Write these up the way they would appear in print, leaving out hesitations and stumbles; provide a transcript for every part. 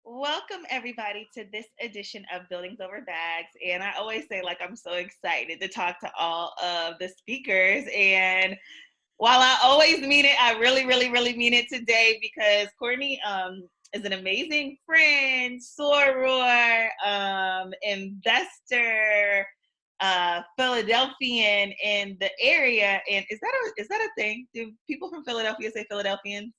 Welcome everybody to this edition of Buildings Over Bags. And I always say like I'm so excited to talk to all of the speakers. And while I always mean it, I really mean it today because Courtney is an amazing friend, soror, investor, Philadelphian in the area. And is that a thing? Do people from Philadelphia say Philadelphians?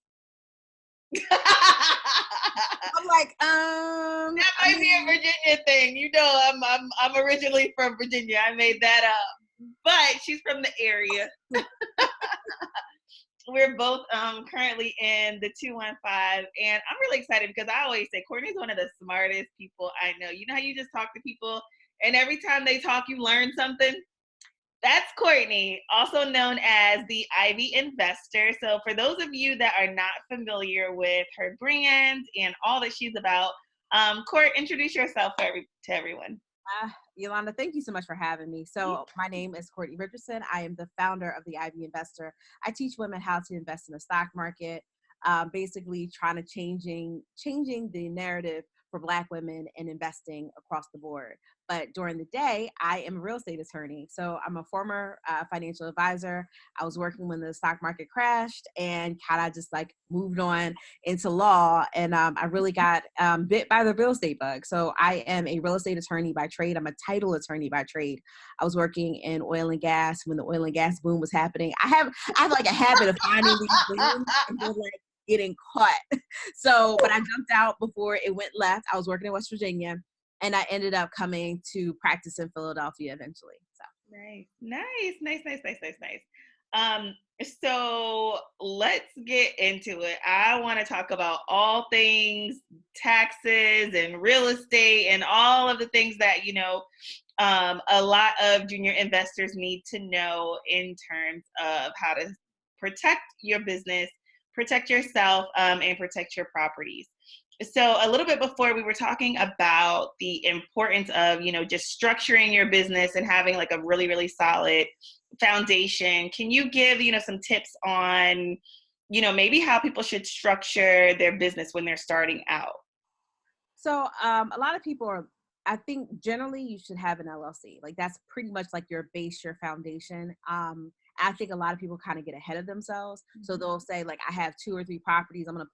I'm like, That might be a Virginia thing. I'm originally from Virginia. I made that up. But she's from the area. We're both currently in the 215. And I'm really excited because I always say Courtney's one of the smartest people I know. You know how you just talk to people and every time they talk, you learn something? That's Courtney, also known as the Ivy Investor. So, for those of you that are not familiar with her brand and all that she's about, Court, introduce yourself to everyone. Yolanda, thank you so much for having me. So my name is Courtney Richardson. I am the founder of the Ivy Investor. I teach women how to invest in the stock market, basically trying to changing the narrative for Black women and investing across the board. But during the day, I am a real estate attorney. So I'm a former financial advisor. I was working when the stock market crashed and kind of just like moved on into law. And I really got bit by the real estate bug. So I am a real estate attorney by trade. I'm a title attorney by trade. I was working in oil and gas when the oil and gas boom was happening. I have like a habit of finding these booms and then like getting caught. So, but I jumped out before it went left. I was working in West Virginia and I ended up coming to practice in Philadelphia eventually. So Nice. So let's get into it. I want to talk about all things taxes and real estate and all of the things that, a lot of junior investors need to know in terms of how to protect your business, protect yourself, and protect your properties. So a little bit before we were talking about the importance of, just structuring your business and having like a really solid foundation. Can you give, some tips on, maybe how people should structure their business when they're starting out? So a lot of people are, I think generally you should have an LLC. Like that's pretty much like your base, your foundation. I think a lot of people kind of get ahead of themselves. So they'll say like, I have 2 or 3 properties. I'm gonna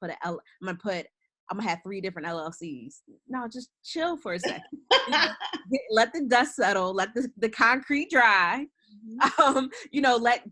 have 3 different LLCs. No, just chill for a second. Let the dust settle. Let the concrete dry.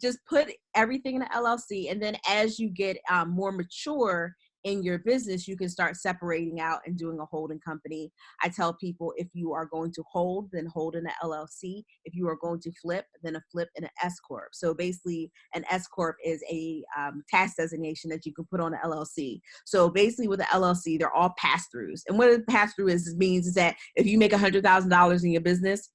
Just put everything in the LLC, and then as you get more mature in your business, you can start separating out and doing a holding company. I tell people if you are going to hold, then hold in an LLC. If you are going to flip, then a flip in an S corp. So basically, an S corp is a tax designation that you can put on an LLC. So basically, with the LLC, they're all pass throughs. And what a pass through means is that if you make $100,000 in your business,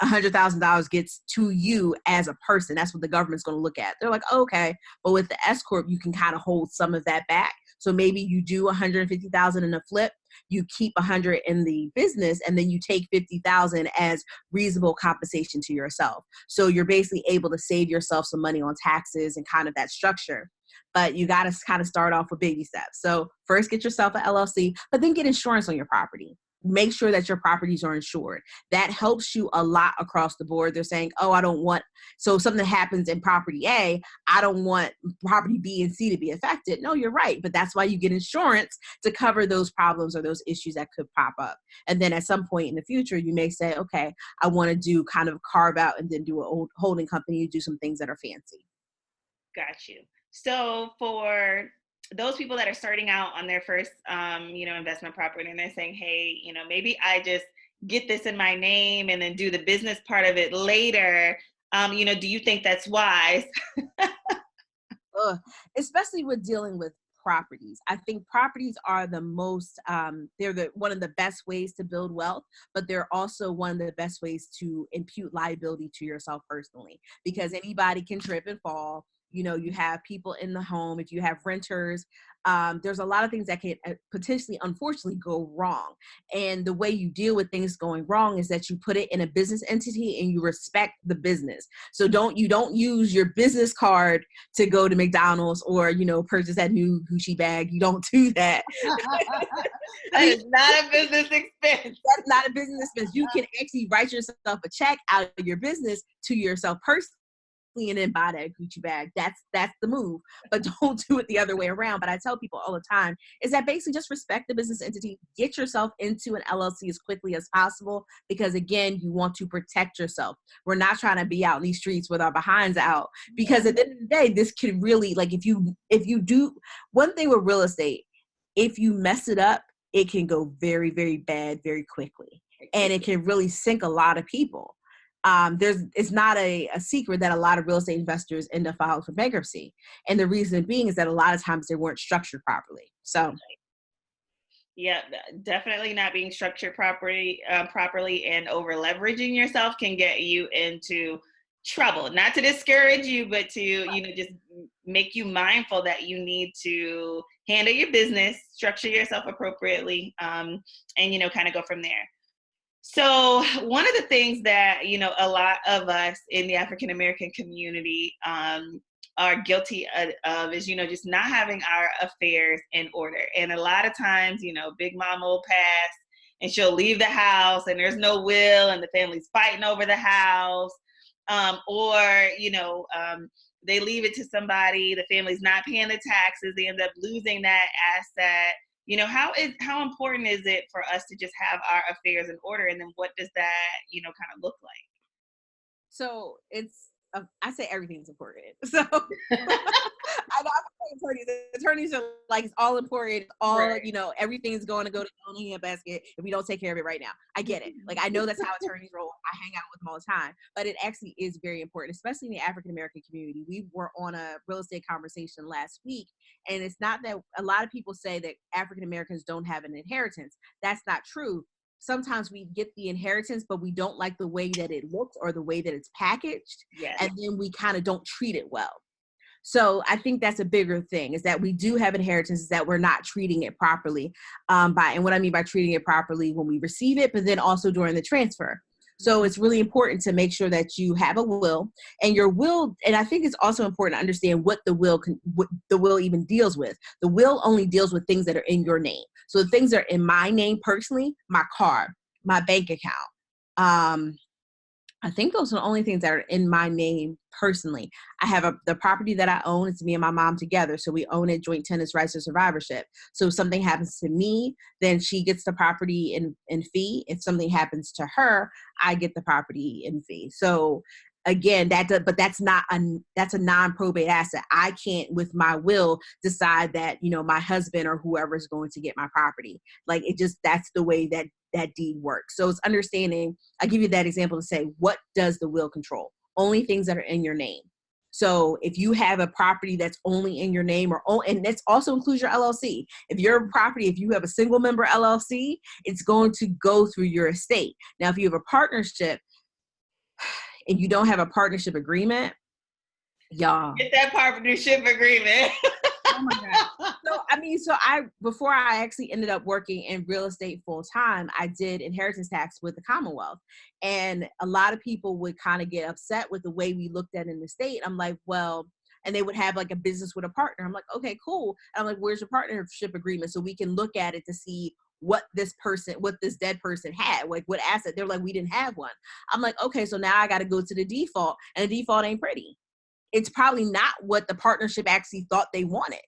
$100,000 gets to you as a person. That's what the government's going to look at. They're like, oh, okay, but with the S corp, you can kind of hold some of that back. So maybe you do 150,000 in a flip, you keep 100 in the business, and then you take 50,000 as reasonable compensation to yourself. So you're basically able to save yourself some money on taxes and kind of that structure. But you got to kind of start off with baby steps. So first get yourself an LLC, but then get insurance on your property. Make sure that your properties are insured. That helps you a lot across the board. They're saying, oh, so something happens in property A, I don't want property B and C to be affected. No, you're right. But that's why you get insurance to cover those problems or those issues that could pop up. And then at some point in the future, you may say, okay, I want to do kind of carve out and then do a holding company, do some things that are fancy. Got you. So for those people that are starting out on their first, investment property and they're saying, hey, maybe I just get this in my name and then do the business part of it later. Do you think that's wise? Especially with dealing with properties. I think properties are the most, one of the best ways to build wealth, but they're also one of the best ways to impute liability to yourself personally, because anybody can trip and fall. you have people in the home, if you have renters, there's a lot of things that can potentially, unfortunately, go wrong. And the way you deal with things going wrong is that you put it in a business entity and you respect the business. So you don't use your business card to go to McDonald's or, purchase that new Gucci bag. You don't do that. That is not a business expense. That's not a business expense. You can actually write yourself a check out of your business to yourself personally and then buy that Gucci bag. That's the move, but don't do it the other way around. But I tell people all the time is that basically just respect the business entity, get yourself into an LLC as quickly as possible, because again, you want to protect yourself. We're not trying to be out in these streets with our behinds out, because at the end of the day, this could really, like, if you do one thing with real estate, if you mess it up, it can go very, very bad very quickly. And it can really sink a lot of people. It's not a secret that a lot of real estate investors end up filing for bankruptcy. And the reason being is that a lot of times they weren't structured properly. So yeah, definitely not being structured properly and over leveraging yourself can get you into trouble. Not to discourage you, but to, just make you mindful that you need to handle your business, structure yourself appropriately, and, kind of go from there. So one of the things that, a lot of us in the African American community are guilty of is, just not having our affairs in order. And a lot of times, Big Mama will pass and she'll leave the house and there's no will and the family's fighting over the house. Or they leave it to somebody, the family's not paying the taxes, they end up losing that asset. How important is it for us to just have our affairs in order? And then what does that, kind of look like? So I say everything's important. So I know attorneys are like, it's all important. All, right. Everything's going to go to the basket if we don't take care of it right now. I get it. Like, I know that's how attorneys roll. I hang out with them all the time, but it actually is very important, especially in the African American community. We were on a real estate conversation last week, and it's not that a lot of people say that African Americans don't have an inheritance. That's not true. Sometimes we get the inheritance, but we don't like the way that it looks or the way that it's packaged. Yes. And then we kind of don't treat it well. So I think that's a bigger thing, is that we do have inheritance, is that we're not treating it properly. And what I mean by treating it properly, when we receive it, but then also during the transfer. So it's really important to make sure that you have a will, and your will. And I think it's also important to understand what the will even deals with. The will only deals with things that are in your name. So the things that are in my name personally, my car, my bank account. I think those are the only things that are in my name personally. I have the property that I own. It's me and my mom together. So we own it, joint tenants, rights of survivorship. So if something happens to me, then she gets the property in fee. If something happens to her, I get the property in fee. So again, that's a non-probate asset. I can't, with my will, decide that, my husband or whoever is going to get my property. Like, that's the way that deed works. So it's understanding. I give you that example to say, what does the will control? Only things that are in your name. So if you have a property that's only in your name, and this also includes your LLC. If you have a single member LLC, it's going to go through your estate. Now, if you have a partnership and you don't have a partnership agreement, y'all get that partnership agreement. Oh my God. Before I actually ended up working in real estate full time, I did inheritance tax with the Commonwealth. And a lot of people would kind of get upset with the way we looked at it in the state. I'm like, well, and they would have like a business with a partner. I'm like, okay, cool. And I'm like, where's your partnership agreement? So we can look at it to see what this dead person had, like what asset. They're like, we didn't have one. I'm like, okay, so now I got to go to the default, and the default ain't pretty. It's probably not what the partnership actually thought they wanted.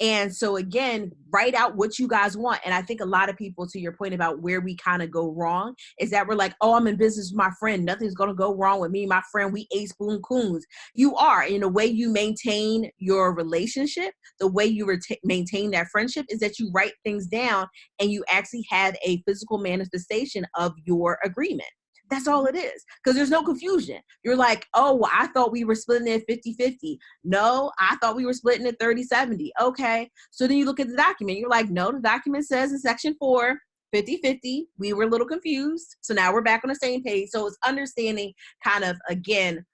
And so again, write out what you guys want. And I think a lot of people, to your point about where we kind of go wrong, is that we're like, oh, I'm in business with my friend. Nothing's going to go wrong with me and my friend. We ace boom coons. You are. In the way you maintain your relationship, the way you maintain that friendship is that you write things down and you actually have a physical manifestation of your agreement. That's all it is. Because there's no confusion. You're like, oh, well, I thought we were splitting it 50-50. No, I thought we were splitting it 30-70. Okay. So then you look at the document. You're like, no, the document says in section 4, 50-50. We were a little confused. So now we're back on the same page. So it's understanding kind of, again,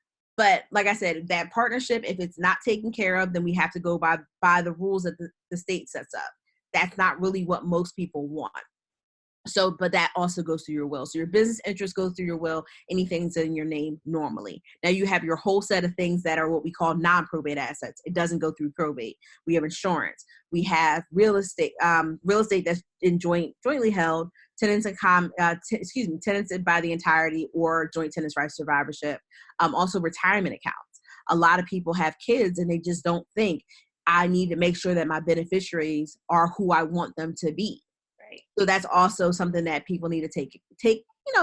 But like I said, that partnership, if it's not taken care of, then we have to go by the rules that the state sets up. That's not really what most people want. So, but that also goes through your will. So your business interest goes through your will, anything's in your name normally. Now you have your whole set of things that are what we call non-probate assets. It doesn't go through probate. We have insurance. We have real estate that's jointly held, tenants tenanted by the entirety or joint tenants right survivorship. Also retirement accounts. A lot of people have kids and they just don't think, I need to make sure that my beneficiaries are who I want them to be. So that's also something that people need to take,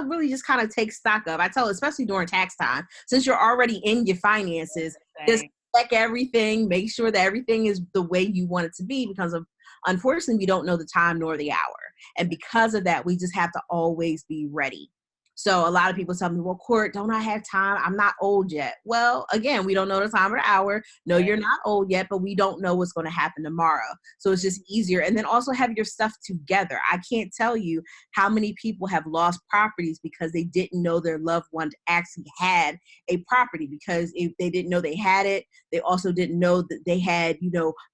really just kind of take stock of. I tell, especially during tax time, since you're already in your finances, just check everything, make sure that everything is the way you want it to be, because unfortunately, we don't know the time nor the hour. And because of that, we just have to always be ready. So a lot of people tell me, well, Court, don't I have time? I'm not old yet. Well, again, we don't know the time or the hour. No, you're not old yet, but we don't know what's going to happen tomorrow. So it's just easier. And then also have your stuff together. I can't tell you how many people have lost properties because they didn't know their loved one actually had a property, because if they didn't know they had it, they also didn't know that they had,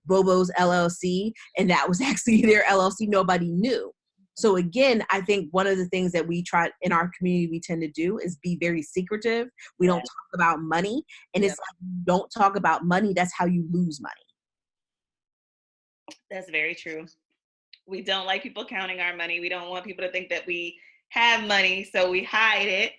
Bobo's LLC, and that was actually their LLC. Nobody knew. So again, I think one of the things that we try in our community, we tend to do is be very secretive. We don't talk about money. And it's like, you don't talk about money. That's how you lose money. That's very true. We don't like people counting our money. We don't want people to think that we have money, so we hide it.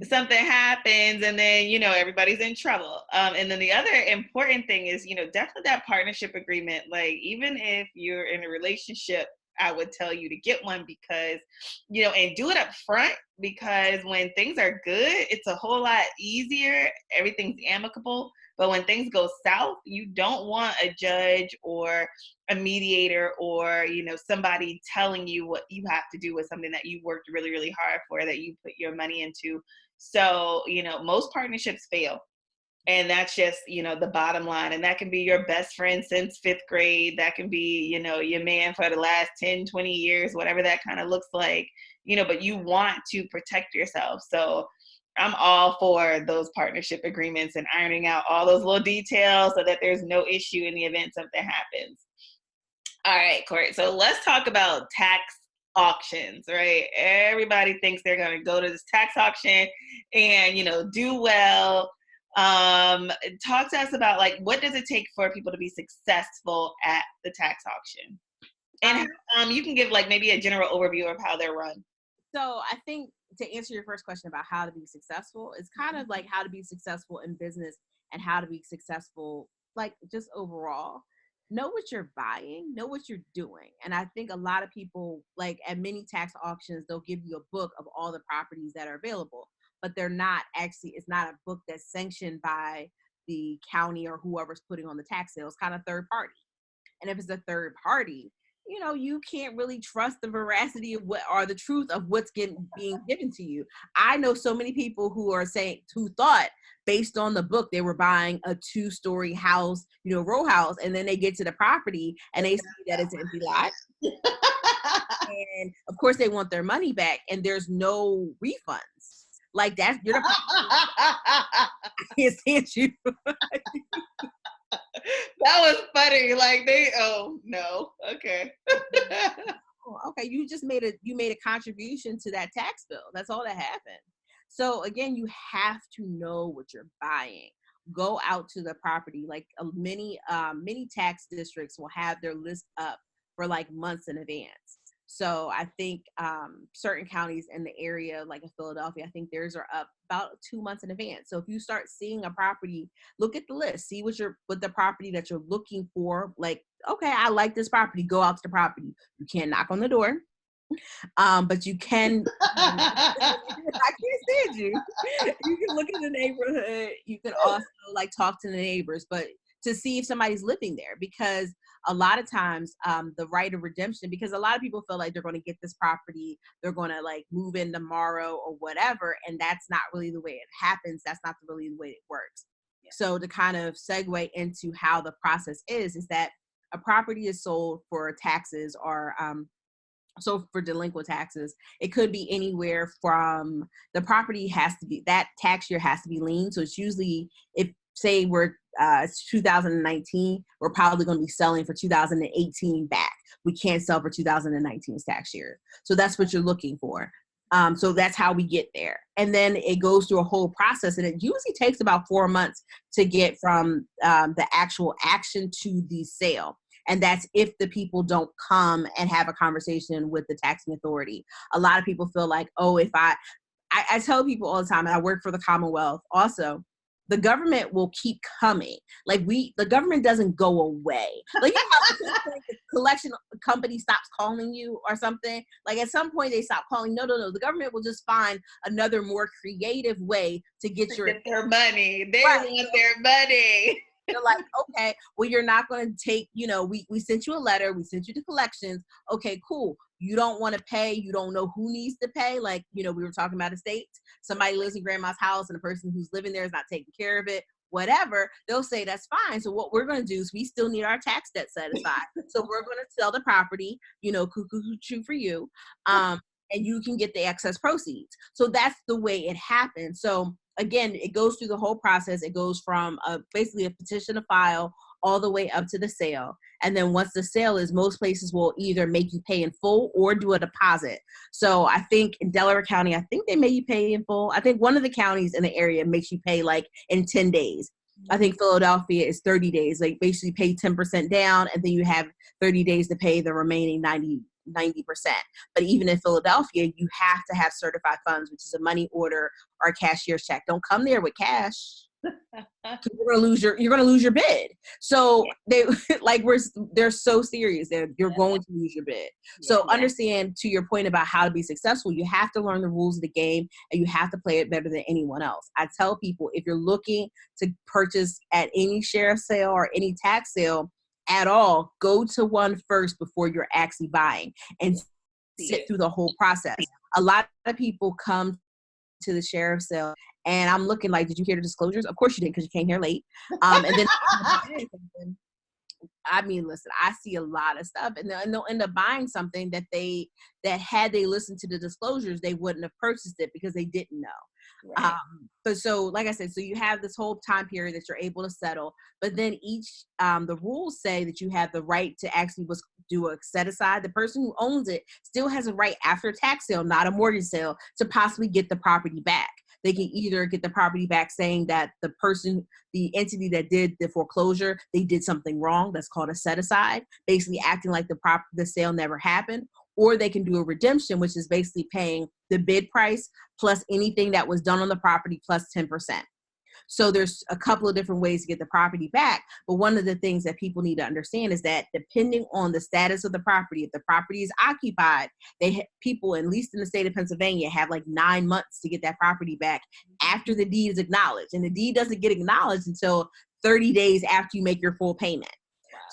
Something happens and then, everybody's in trouble. And then the other important thing is, definitely that partnership agreement. Like, even if you're in a relationship, I would tell you to get one, because, and do it up front, because when things are good, it's a whole lot easier. Everything's amicable. But when things go south, you don't want a judge or a mediator or, somebody telling you what you have to do with something that you worked really, really hard for, that you put your money into. So, most partnerships fail. And that's just, the bottom line. And that can be your best friend since 5th grade. That can be, your man for the last 10, 20 years, whatever that kind of looks like, but you want to protect yourself. So I'm all for those partnership agreements and ironing out all those little details so that there's no issue in the event something happens. All right, Court. So let's talk about tax auctions, right? Everybody thinks they're going to go to this tax auction and, do well. Talk to us about, like, what does it take for people to be successful at the tax auction? And you can give, like, maybe a general overview of how they're run. So I think to answer your first question about how to be successful, it's kind of like how to be successful in business and how to be successful, like, just overall. Know what you're buying, know what you're doing. And I think a lot of people, like at many tax auctions, they'll give you a book of all the properties that are available, but they're not actually, it's not a book that's sanctioned by the county or whoever's putting on the tax sale. It's kind of third party. And if it's a third party, you can't really trust the veracity of what, or the truth of what's being given to you. I know so many people who thought based on the book they were buying a 2-story house, row house, and then they get to the property and they see that it's an empty lot. And of course they want their money back, and there's no refunds. Like that, you're the I can't stand you. That was funny. Like no. Okay. Okay, you made a contribution to that tax bill. That's all that happened. So again, you have to know what you're buying. Go out to the property. Like many tax districts will have their list up for like months in advance. So I think certain counties in the area, like in Philadelphia, I think theirs are up about 2 months in advance. So if you start seeing a property, look at the list, see what the property that you're looking for. Like, okay, I like this property. Go out to the property. You can't knock on the door, but you can. I can't stand you. You can look in the neighborhood. You can also like talk to the neighbors, but to see if somebody's living there, because a lot of times the right of redemption, because a lot of people feel like they're going to get this property, they're going to like move in tomorrow or whatever, and that's not really the way it happens. That's not really the way it works. Yeah. So to kind of segue into how the process is that a property is sold for taxes or So for delinquent taxes, it could be anywhere from, the property has to be, that tax year has to be lien. So it's usually, if say we're it's 2019, we're probably going to be selling for 2018 back. We can't sell for 2019's tax year. So that's what you're looking for. So that's how we get there. And then it goes through a whole process, and it usually takes about 4 months to get from the actual action to the sale. And that's if the people don't come and have a conversation with the taxing authority. A lot of people feel like, oh, if I tell people all the time, and I work for the Commonwealth also, the government will keep coming. Like the government doesn't go away. Like, you know, the collection company stops calling you or something. Like at some point they stop calling. No. The government will just find another more creative way to get their money. They want their money. They're like, okay, well, you're not going to take, you know, we sent you a letter, we sent you to collections. Okay, cool. You don't want to pay. You don't know who needs to pay. Like, you know, we were talking about estates. Somebody lives in grandma's house and the person who's living there is not taking care of it, whatever. They'll say, that's fine. So what we're going to do is we still need our tax debt set aside. So we're going to sell the property, you know, cuckoo for you. And you can get the excess proceeds. So that's the way it happens. So again, it goes through the whole process. It goes from basically a petition to file all the way up to the sale. And then once the sale is, most places will either make you pay in full or do a deposit. So I think in Delaware County, I think they make you pay in full. I think one of the counties in the area makes you pay like in 10 days. I think Philadelphia is 30 days. Like basically pay 10% down, and then you have 30 days to pay the remaining 90%. But even in Philadelphia, you have to have certified funds, which is a money order or a cashier's check. Don't come there with cash. You're gonna lose your bid. So they're so serious that you're going to lose your bid. So understand, to your point about how to be successful, you have to learn the rules of the game and you have to play it better than anyone else. I tell people, if you're looking to purchase at any sheriff sale or any tax sale at all, go to one first before you're actually buying and sit through the whole process. A lot of people come to the sheriff's sale and I'm looking like, did you hear the disclosures? Of course you didn't, because you came here late. And then I mean, listen, I see a lot of stuff, and they'll end up buying something that had they listened to the disclosures, they wouldn't have purchased it because they didn't know. Right. But so, like I said, so you have this whole time period that you're able to settle, but then the rules say that you have the right to actually do a set aside. The person who owns it still has a right after a tax sale, not a mortgage sale, to possibly get the property back. They can either get the property back saying that the entity that did the foreclosure, they did something wrong. That's called a set aside, basically acting like the sale never happened. Or they can do a redemption, which is basically paying the bid price plus anything that was done on the property plus 10%. So there's a couple of different ways to get the property back. But one of the things that people need to understand is that depending on the status of the property, if the property is occupied, people, at least in the state of Pennsylvania, have like 9 months to get that property back after the deed is acknowledged. And the deed doesn't get acknowledged until 30 days after you make your full payment.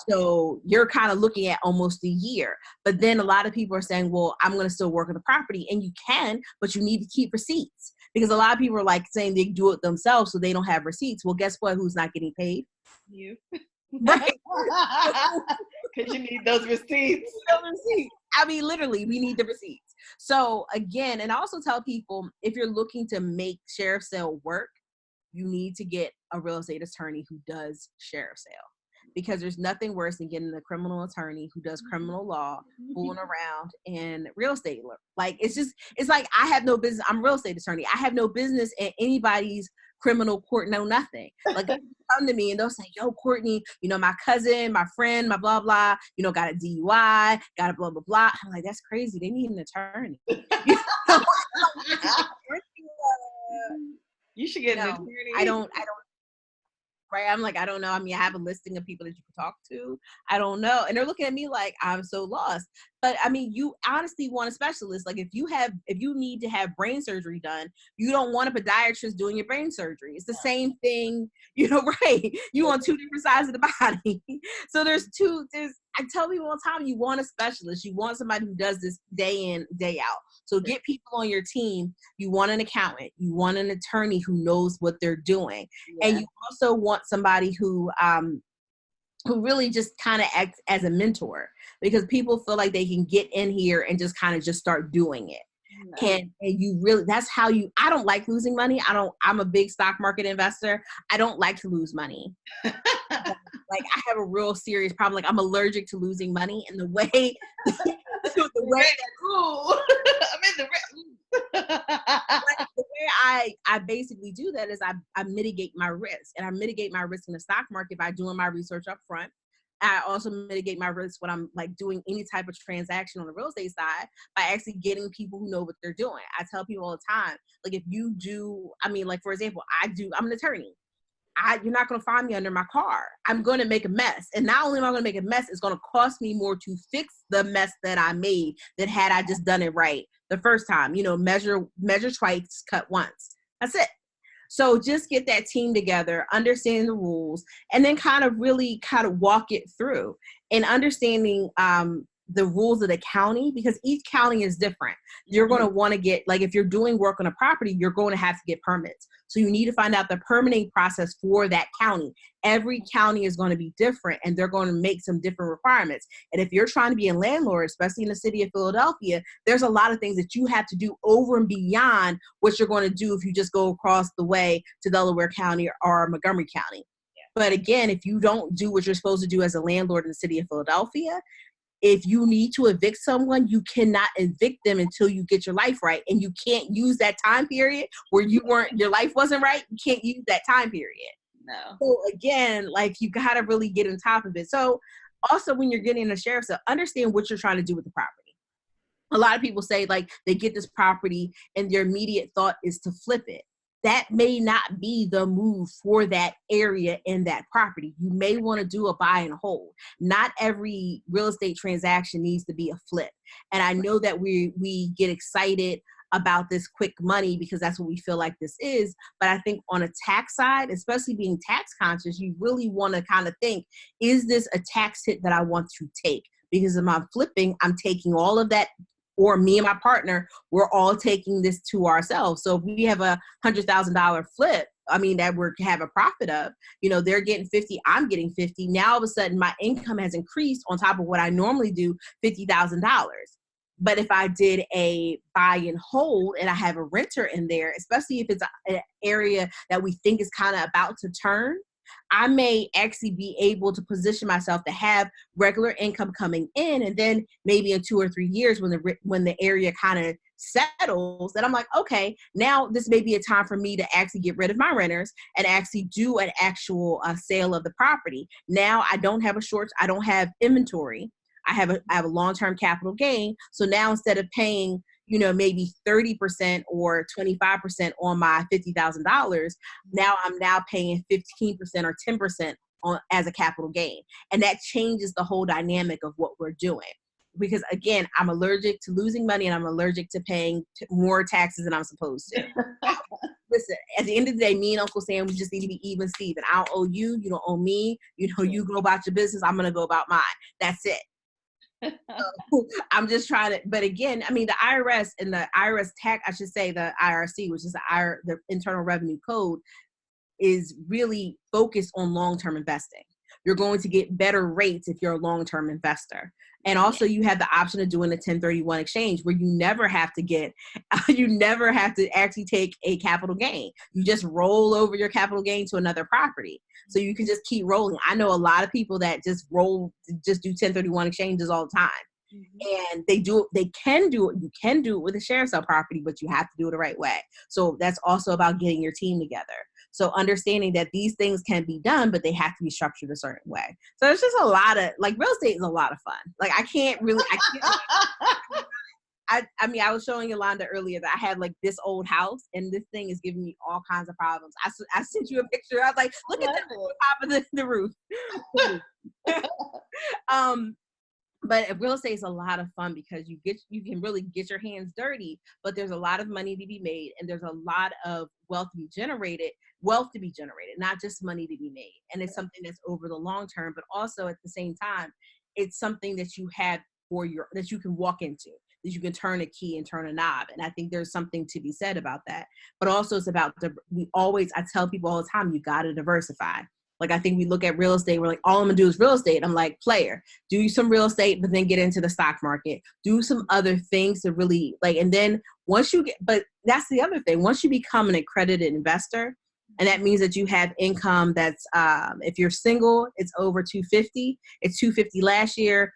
So you're kind of looking at almost a year. But then a lot of people are saying, well, I'm going to still work on the property. And you can, but you need to keep receipts. Because a lot of people are like saying they do it themselves so they don't have receipts. Well, guess what? Who's not getting paid? You. Right. Because you need those receipts. I mean, literally, we need the receipts. So again, and I also tell people, if you're looking to make sheriff sale work, you need to get a real estate attorney who does sheriff sale. Because there's nothing worse than getting a criminal attorney who does criminal law, fooling around in real estate. Like, it's like, I have no business. I'm a real estate attorney. I have no business in anybody's criminal court, no nothing. Like, they come to me and they'll say, yo, Courtney, you know, my cousin, my friend, my blah, blah, you know, got a DUI, got a blah, blah, blah. I'm like, that's crazy. They need an attorney. You should get an attorney. I don't. Right? I'm like, I don't know. I mean, I have a listing of people that you can talk to. I don't know. And they're looking at me like I'm so lost. But I mean, you honestly want a specialist. Like if you need to have brain surgery done, you don't want a podiatrist doing your brain surgery. It's the same thing, you know, right? You want two different sides of the body. So I tell people all the time, you want a specialist. You want somebody who does this day in, day out. So get people on your team. You want an accountant. You want an attorney who knows what they're doing. Yeah. And you also want somebody who really just kind of acts as a mentor. because people feel like they can get in here and just kind of just start doing it. No. And you really, that's how you, I don't like losing money. I'm a big stock market investor. I don't like to lose money. Like I have a real serious problem. Like I'm allergic to losing money, and the way, the way I'm in the the way I basically do that is I mitigate my risk, and I mitigate my risk in the stock market by doing my research up front. I also mitigate my risk when I'm like doing any type of transaction on the real estate side by actually getting people who know what they're doing. I tell people all the time, like if you do, I mean, like for example, I'm an attorney. You're not going to find me under my car. I'm going to make a mess. And not only am I going to make a mess, it's going to cost me more to fix the mess that I made than had I just done it right the first time. You know, measure twice, cut once. That's it. So just get that team together, understand the rules, and then kind of really kind of walk it through and understanding the rules of the county, because each county is different. You're going to want to get, like if you're doing work on a property, you're going to have to get permits. So you need to find out the permitting process for that county. Every county is going to be different, and they're going to make some different requirements. And if you're trying to be a landlord, especially in the city of Philadelphia, there's a lot of things that you have to do over and beyond what you're going to do if you just go across the way to Delaware County or Montgomery County. Yeah. But again, if you don't do what you're supposed to do as a landlord in the city of Philadelphia, if you need to evict someone, you cannot evict them until you get your life right. And you can't use that time period where your life wasn't right. You can't use that time period. No. So again, like you got to really get on top of it. So also when you're getting a sheriff's sale, understand what you're trying to do with the property. A lot of people say like they get this property and their immediate thought is to flip it. That may not be the move for that area and that property. You may want to do a buy and hold. Not every real estate transaction needs to be a flip. And I know that we get excited about this quick money because that's what we feel like this is. But I think on a tax side, especially being tax conscious, you really want to kind of think, is this a tax hit that I want to take? Because if I'm flipping, I'm taking all of that, or me and my partner, we're all taking this to ourselves. So if we have a $100,000 flip, I mean, that we're have a profit of, you know, they're getting 50, I'm getting 50. Now all of a sudden my income has increased on top of what I normally do, $50,000. But if I did a buy and hold and I have a renter in there, especially if it's an area that we think is kind of about to turn, I may actually be able to position myself to have regular income coming in, and then maybe in 2 or 3 years when the area kind of settles, then I'm like, okay, now this may be a time for me to actually get rid of my renters and actually do an actual sale of the property. Now I don't have I don't have inventory. I have a long-term capital gain. So now instead of paying, you know, maybe 30% or 25% on my $50,000, now I'm paying 15% or 10% on as a capital gain. And that changes the whole dynamic of what we're doing. Because again, I'm allergic to losing money and I'm allergic to paying more taxes than I'm supposed to. Listen, at the end of the day, me and Uncle Sam, we just need to be even, Steven. I don't owe you, you don't owe me. You know, you go about your business, I'm going to go about mine. That's it. So I'm just trying to, but again, I mean, the IRS and the IRS tax, I should say the IRC, which is the Internal Revenue Code, is really focused on long-term investing. You're going to get better rates if you're a long-term investor. And also you have the option of doing a 1031 exchange where you never have to actually take a capital gain. You just roll over your capital gain to another property. So you can just keep rolling. I know a lot of people that just do 1031 exchanges all the time. Mm-hmm. And they can do it. You can do it with a sheriff's sale property, but you have to do it the right way. So that's also about getting your team together. So understanding that these things can be done, but they have to be structured a certain way. So it's just a lot of, like, real estate is a lot of fun. Like, I can't. I mean, I was showing Yolanda earlier that I had like this old house and this thing is giving me all kinds of problems. I sent you a picture. I was like, look at the top of the roof. But real estate is a lot of fun because you can really get your hands dirty, but there's a lot of money to be made and there's a lot of wealth to be generated, not just money to be made. And it's something that's over the long term, but also at the same time, it's something that you have that you can walk into, that you can turn a key and turn a knob. And I think there's something to be said about that. But also it's about, I tell people all the time, you got to diversify. Like, I think we look at real estate, we're like, all I'm gonna do is real estate. I'm like, player, do some real estate, but then get into the stock market, do some other things to really like, and then once you get, but that's the other thing, once you become an accredited investor, and that means that you have income that's, if you're single, it's over 250. It's 250 last year,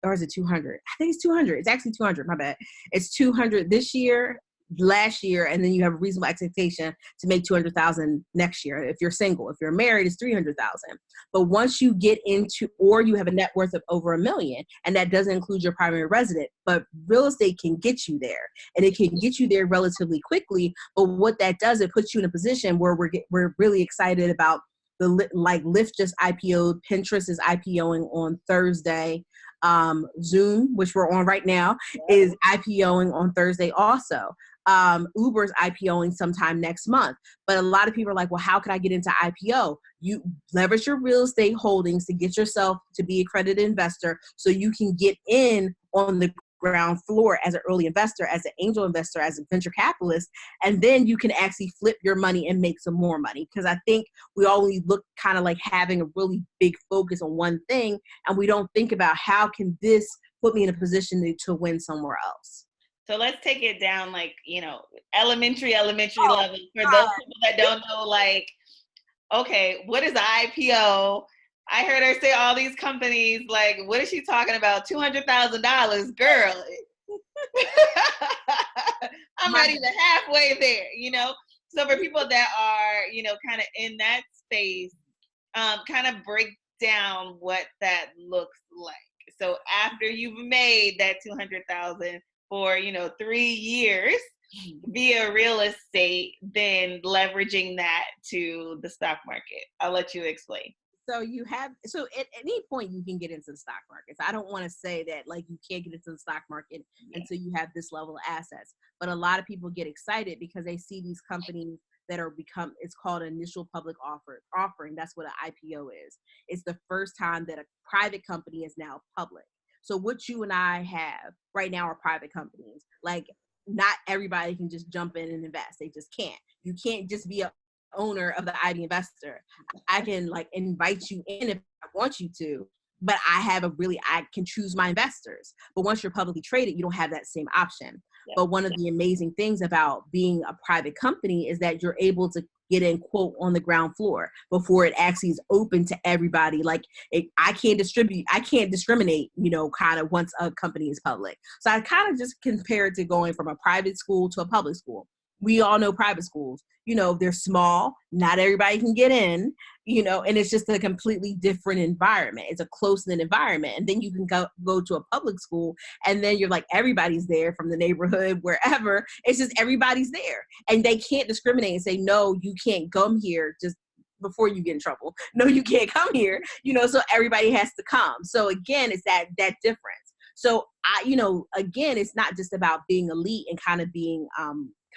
or is it 200? I think it's 200. It's actually 200. My bad. It's 200 this year, last year, and then you have a reasonable expectation to make 200,000 next year. If you're single, if you're married, it's 300,000. But once you get into, or you have a net worth of over $1 million, and that doesn't include your primary resident, but real estate can get you there, and it can get you there relatively quickly. But what that does, it puts you in a position where we're really excited about like Lyft just IPO'd, Pinterest is IPOing on Thursday. Zoom, which we're on right now, is IPOing on Thursday also. Uber's IPOing sometime next month. But a lot of people are like, well, how can I get into IPO? You leverage your real estate holdings to get yourself to be an accredited investor so you can get in on the ground floor as an early investor, as an angel investor, as a venture capitalist, and then you can actually flip your money and make some more money. Because I think we always look kind of like having a really big focus on one thing, and we don't think about how can this put me in a position to win somewhere else. So let's take it down, like, elementary level for those people that don't know, like, okay, what is the IPO? I heard her say all these companies, like, what is she talking about? $200,000, girl. I'm not even halfway there, So for people that are, kind of in that space, kind of break down what that looks like. So after you've made that 200,000 for, 3 years via real estate, then leveraging that to the stock market. I'll let you explain. So at any point you can get into the stock markets. I don't want to say that like you can't get into the stock market until you have this level of assets. But a lot of people get excited because they see these companies that are it's called initial public offering. That's what an IPO is. It's the first time that a private company is now public. So what you and I have right now are private companies. Like, not everybody can just jump in and invest. They just can't. You can't just be a owner of the ID investor. I can like invite you in if I want you to, but I can choose my investors. But once you're publicly traded, you don't have that same option. Yeah. But one of the amazing things about being a private company is that you're able to get in, quote, on the ground floor before it actually is open to everybody. Like, I can't discriminate, kind of once a company is public. So I kind of just compare it to going from a private school to a public school. We all know private schools, they're small, not everybody can get in, and it's just a completely different environment. It's a close-knit environment. And then you can go to a public school, and then you're like, everybody's there from the neighborhood, wherever. It's just everybody's there. And they can't discriminate and say, no, you can't come here just before you get in trouble. No, you can't come here, so everybody has to come. So again, it's that difference. So again, it's not just about being elite and kind of being,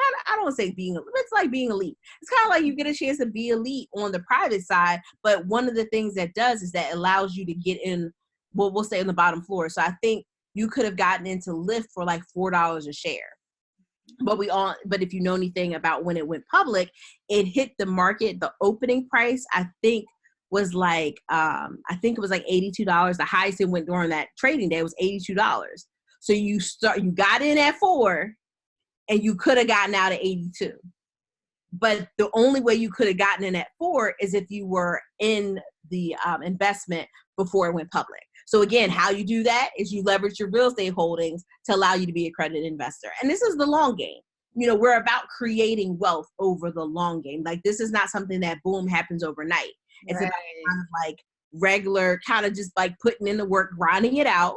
I don't want to say it's like being elite. It's kind of like you get a chance to be elite on the private side, but one of the things that does is that allows you to get in, well, we'll say on the bottom floor. So I think you could have gotten into Lyft for like $4 a share. But if you know anything about when it went public, it hit the market. The opening price, I think, was like, it was like $82. The highest it went during that trading day was $82. So you got in at $4. And you could have gotten out at 82. But the only way you could have gotten in at $4 is if you were in the investment before it went public. So again, how you do that is you leverage your real estate holdings to allow you to be an accredited investor. And this is the long game. We're about creating wealth over the long game. Like, this is not something that boom happens overnight. It's about kind of like regular, kind of just like putting in the work, grinding it out,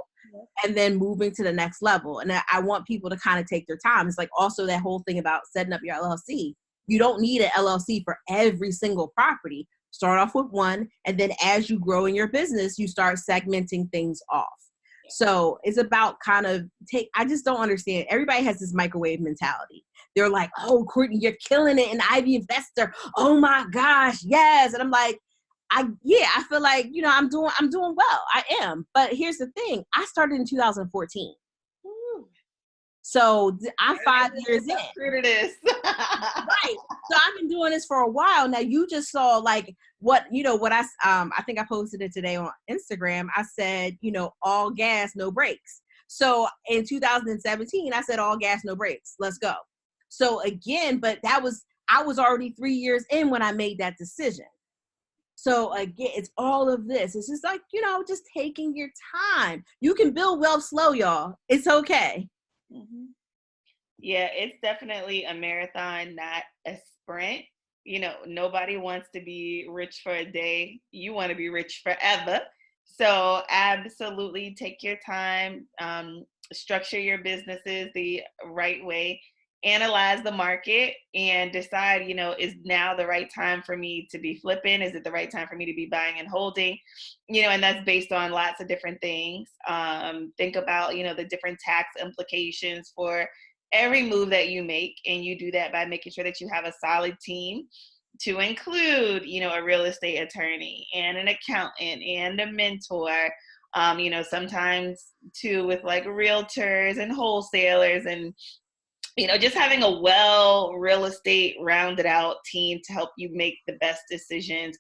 and then moving to the next level. And I want people to kind of take their time. It's like also that whole thing about setting up your LLC. You don't need an LLC for every single property. Start off with one, and then as you grow in your business, you start segmenting things off. So it's about I just don't understand. Everybody has this microwave mentality. They're like, oh, Courtney, you're killing it in Ivy Investor. Oh my gosh, yes. And I'm like, I feel like, I'm doing well. I am. But here's the thing. I started in 2014. So I'm 5 years in. True to this. Right. So I've been doing this for a while now. You just saw like what I think I posted it today on Instagram. I said, all gas, no brakes. So in 2017, I said all gas, no brakes. Let's go. So again, but I was already 3 years in when I made that decision. So again, it's all of this. It's just like, just taking your time. You can build wealth slow, y'all. It's okay. Mm-hmm. Yeah, it's definitely a marathon, not a sprint. Nobody wants to be rich for a day. You want to be rich forever. So absolutely take your time, structure your businesses the right way, analyze the market and decide, is now the right time for me to be flipping? Is it the right time for me to be buying and holding? And that's based on lots of different things. Think about, the different tax implications for every move that you make. And you do that by making sure that you have a solid team to include, a real estate attorney and an accountant and a mentor. Sometimes too with like realtors and wholesalers and, just having a real estate rounded out team to help you make the best decisions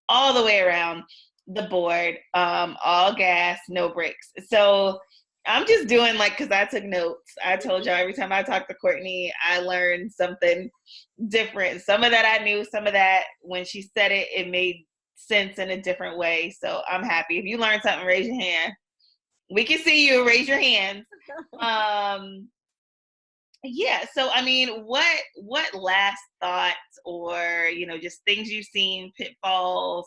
all the way around the board, all gas, no brakes. So I'm just doing because I took notes. I told y'all every time I talk to Courtney, I learned something different. Some of that I knew, some of that when she said it, it made sense in a different way. So I'm happy. If you learned something, raise your hand. We can see you. Raise your hands. Yeah. So, what last thoughts or, just things you've seen, pitfalls,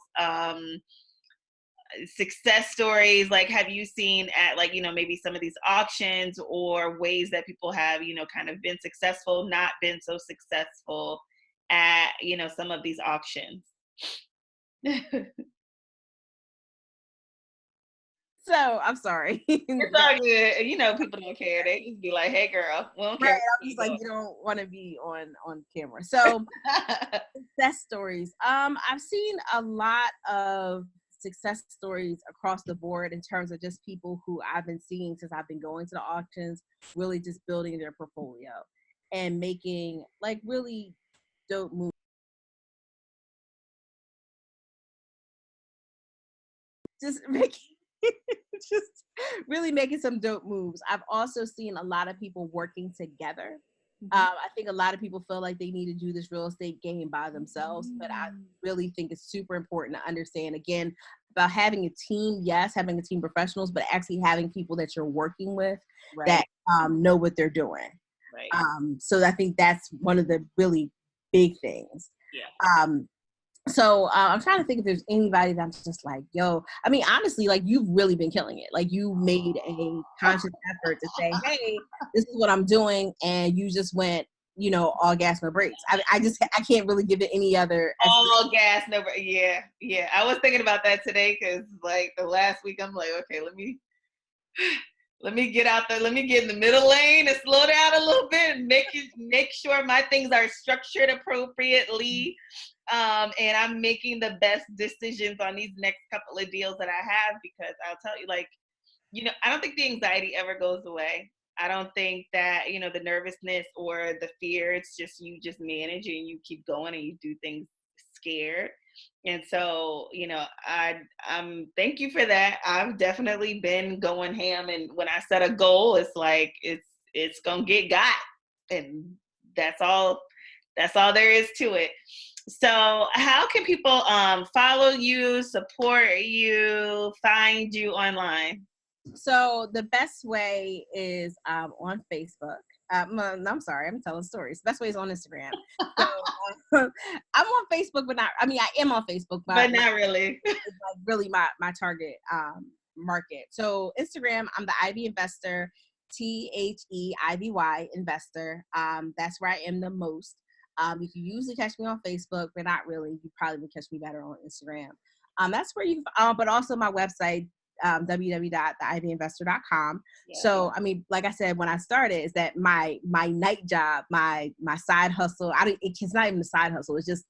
success stories, have you seen at maybe some of these auctions or ways that people have, kind of been successful, not been so successful at, some of these auctions? So I'm sorry. It's all good. People don't care. They just be like, hey girl, we don't care. Right. I'm just you don't want to be on camera. So success stories. I've seen a lot of success stories across the board in terms of just people who I've been seeing since I've been going to the auctions, really just building their portfolio and making really dope moves. Just really making some dope moves. I've also seen a lot of people working together. I think a lot of people feel like they need to do this real estate game by themselves, but I really think it's super important to understand, again, about having a team. Yes, having a team of professionals, but actually having people that you're working with that know what they're doing. Right. So I think that's one of the really big things. Yeah. So I'm trying to think if there's anybody that's just honestly, you've really been killing it. You made a conscious effort to say, hey, this is what I'm doing. And you just went, all gas, no brakes. I can't really give it any other. All gas, no brakes. Yeah. Yeah. I was thinking about that today because the last week I'm like, okay, let me get out there. Let me get in the middle lane and slow down a little bit and make sure my things are structured appropriately. And I'm making the best decisions on these next couple of deals that I have, because I'll tell you, I don't think the anxiety ever goes away. I don't think that, the nervousness or the fear, it's just, you just manage and you keep going and you do things scared. And so, I'm thank you for that. I've definitely been going ham. And when I set a goal, it's it's going to get got. And that's all there is to it. So how can people follow you, support you, find you online? So the best way is on Facebook. I'm sorry, I'm telling stories. The best way is on Instagram. So I'm on Facebook, but I am on Facebook, but not really. It's really my target market. So Instagram, I'm the Ivy Investor, THEIVY Investor. That's where I am the most. You can usually catch me on Facebook, but not really. You probably would catch me better on Instagram. That's where you, but also my website, www.theivyinvestor.com. Yeah. So, like I said, when I started, is that my night job, my side hustle, it's not even a side hustle. It just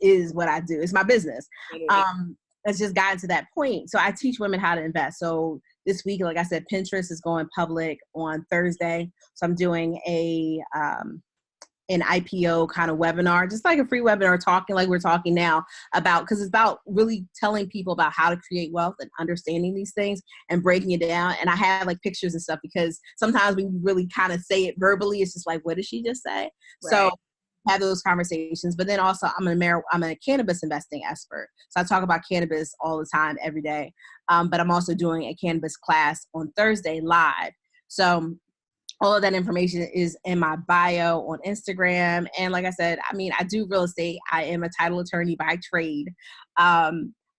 is what I do. It's my business. It's just gotten to that point. So I teach women how to invest. So this week, like I said, Pinterest is going public on Thursday. So I'm doing an IPO kind of webinar, just like a free webinar, talking like we're talking now about, because it's about really telling people about how to create wealth and understanding these things and breaking it down. And I have like pictures and stuff, because sometimes when you really kind of say it verbally, it's just like, what did she just say? Right. So have those conversations. But then also I'm a cannabis investing expert. So I talk about cannabis all the time, every day. But I'm also doing a cannabis class on Thursday live. So all of that information is in my bio on Instagram. And like I said, I mean, I do real estate. I am a title attorney by trade.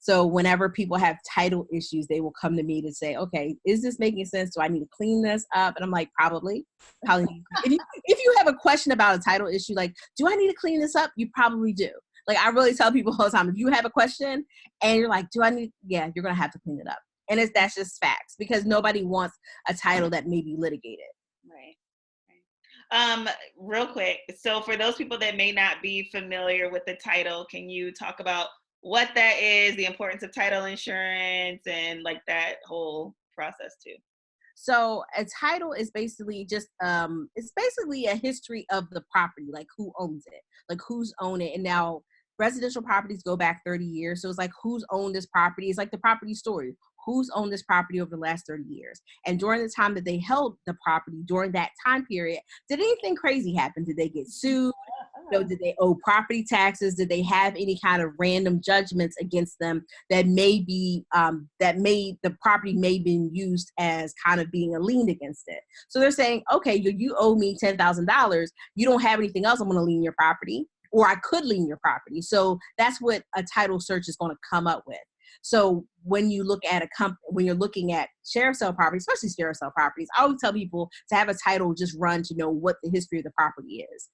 So whenever people have title issues, they will come to me to say, okay, is this making sense? Do I need to clean this up? And I'm like, probably. If you have a question about a title issue, like, do I need to clean this up? You probably do. Like, I really tell people all the time, if you have a question and you're like, you're going to have to clean it up. And that's just facts, because nobody wants a title that may be litigated. Real quick. So for those people that may not be familiar with the title, can you talk about what that is, the importance of title insurance, and like that whole process too? So a title is basically just it's basically a history of the property, like who owns it, like who's owned it. And now residential properties go back 30 years. So it's like, who's owned this property? It's like the property story. Who's owned this property over the last 30 years? And during the time that they held the property, during that time period, did anything crazy happen? Did they get sued? Did they owe property taxes? Did they have any kind of random judgments against them that may be, the property may have been used as kind of being a lien against it? So they're saying, okay, you owe me $10,000. You don't have anything else. I'm going to lien your property, or I could lien your property. So that's what a title search is going to come up with. So when you look at when you're looking at sheriff sale properties, especially sheriff sale properties, I always tell people to have a title just run to know what the history of the property is.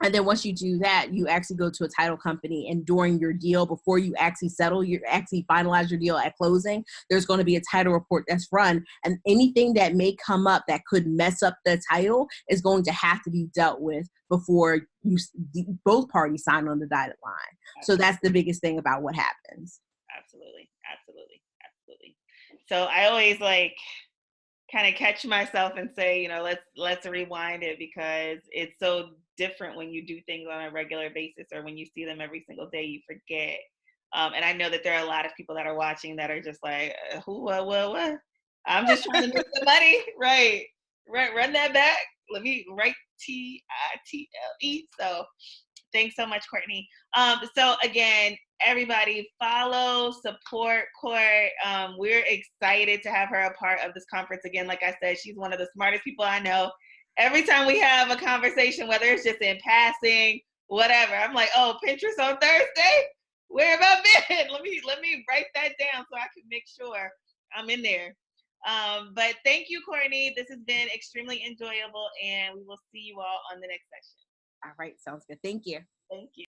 And then once you do that, you actually go to a title company, and during your deal, before you actually settle, you actually finalize your deal at closing, there's going to be a title report that's run, and anything that may come up that could mess up the title is going to have to be dealt with before both parties sign on the dotted line. So that's the biggest thing about what happens. Absolutely. So I always kind of catch myself and say, let's rewind it, because it's so different when you do things on a regular basis, or when you see them every single day, you forget. And I know that there are a lot of people that are watching that are just like, who, what? I'm just trying to make some money. Right. Run that back. Let me write TITLE. So thanks so much, Courtney. So again, everybody follow, support Court. We're excited to have her a part of this conference again. Like I said, she's one of the smartest people I know. Every time we have a conversation, whether it's just in passing, whatever, I'm like, oh, Pinterest on Thursday? Where have I been? Let me write that down so I can make sure I'm in there. But thank you, Courtney. This has been extremely enjoyable, and we will see you all on the next session. All right. Sounds good. Thank you. Thank you.